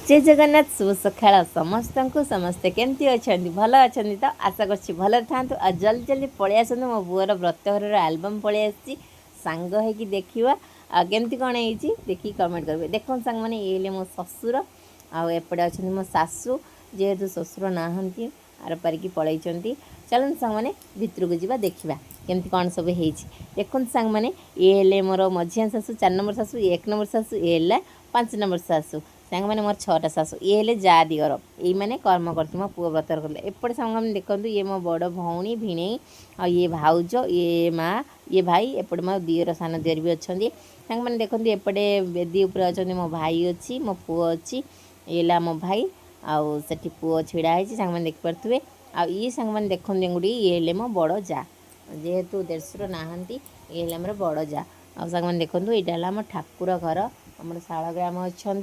जय जगन्नाथ शुभ सकाळ समस्त को समस्ते केमती अच्छा भल अच्छा तो आशा कर भल था जल्दी जल्दी पलि आसतु मो बुआर व्रतघर आलबम पलि आसी सांग होगी देखा केमती कौन है देखिए कमेंट करेंगे। देखो सांग मैंने ये मो ससुर आपटे अच्छा मो सासू जेहेतु ससुर नहांती आर पारिकी पलि चलन सांग मैंने भितर को जा देखा केमती कौन सब है। देखो सांग मैंने ये मोर मझिया सासू 4 नंबर सासू 1 नंबर सासू ये 5 नंबर सासू सांग मैंने मोर 6टा सासू ये हेले जा दिगर ये मैंने कर्म कर मो पुआ व्रत कले एपटे सांग मैंने देखो ये मो बड़ भौणी भिणे आ ये भाउज ये माँ ये भाई एपटे मो दियर सान दियर भी अच्छा सांग मैंने देखो एपटे बेदी उपर अच्छा मो भाई अच्छी मो पुओ अच्छी ये मो भाई आउ सेठी पुओ छिड़ा है सांग मैंने देखिपे आ ये सांग मैंने देखो गुड़ी ये मो बड़ जा जेहेतु देशर नहांती ये आम बड़ जा आ सांग मैंने देखो यहाँ आम ठाकुर घर आम शालग्राम अच्छा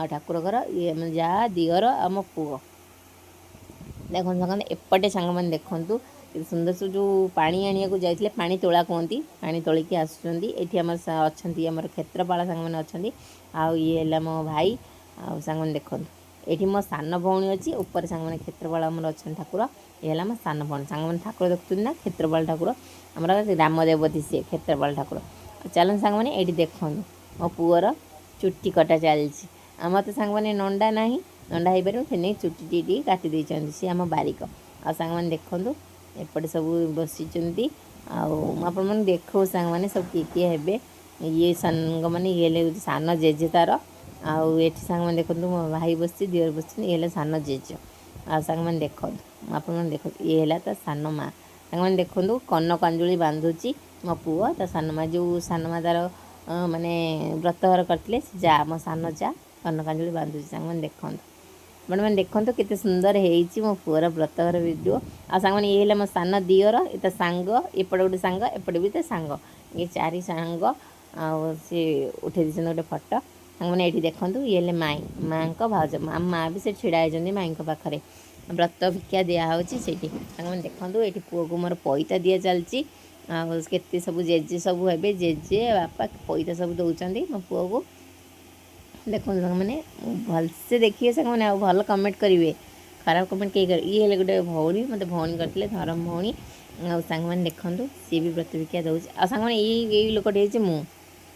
ठाकुर घर ये जा दिगर आम पुओ देखो सांग एपटे सांग मैंने देखूँ सुंदर से जो पानी आनिया को जाइए पानी तोला कहती पानी तोलिकी आसुँच आम अच्छा आम क्षेत्रपाल सांग मैंने अच्छा आउ ये मो भाई आउ सांग मैंने देखो ये मो सान भौणी अच्छी ऊपर सांग मैंने क्षेत्रपाल आम अच्छा ठाकुर ये मो सान भौणी सांग मैंने ठाकुर देखुं ना क्षेत्रपाल ठाकुर आम ग्राम देवती सी क्षेत्रपाल ठाकुर चलन सांग मैंने ये देखो मो पुअर चुट्टी कटा चलती आम तो सांग मैंने नंडा ना नंडा हो पार से चुट्टी टी काटी देती सी आम बारिक आ सांग मैंने देखूँ एपटे सब बसी आपने देखो सांग मैंने सब किए हे ये सांग मैंने ये सान जेजे तार आउ ये सांग मैंने देखो मो भाई बस दिवर बस ये सान जेज आ सांग मैंने देखो आप देखो ये है तो सान माँ सांग मैंने देखो कनक अंजुली बांधुची मो पुओ ता सान माँ जो सान माँ तार माने व्रतघर करते जा मो सान जा कनक अंजुली बांधुची सांग मैंने देखो बट मैंने देखो केते सुंदर है मो पुअर व्रतघर वीडियो आ सांग मैंने ये मो सान दियर ये सांग एपटे गोटे सांग एपटे भी तो सांग ये 4 सांग सी उठे दी गोटे फटो सांग मैंने ये देखूँ ये माई माँ को भाज माँ भी से छिड़ा होती माई पाखे व्रत भिक्षा दिहूँ से सांग मैंने देखूँ ये पुओ को मोर पैता दि चलती के सब जेजे सब हे जेजे बापा पैता सब दौरान मो पुओ को देखो सांग मैंने भलसे देखिए सांग मैंने भल कमेंट करेंगे खराब कमेंट कहीं कर ये गोटे भौणी मत भौणी करते धरम भौणी सांग मैंने देखूँ सी भी व्रत भिक्षा दूसरी आ सांग मैंने यही लोकटे सांग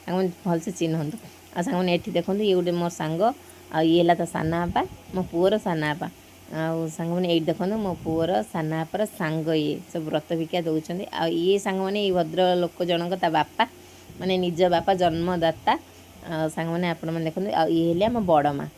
मैंने भलसे चिन्हतु आ सांग मैंने ये देखो ये गोटे मो सांग ये तो सानापा मो पुअर सानापा आउ सांग मैंने ये देखो मो पुअर सानापार सांग ये सब व्रत भिक्षा दौरान आ ये सांग मैंने ये भद्र लोक जनक ता बापा माने निज बापा जन्मदाता सांग मैंने आपण मैंने देखो ये आम बड़ माँ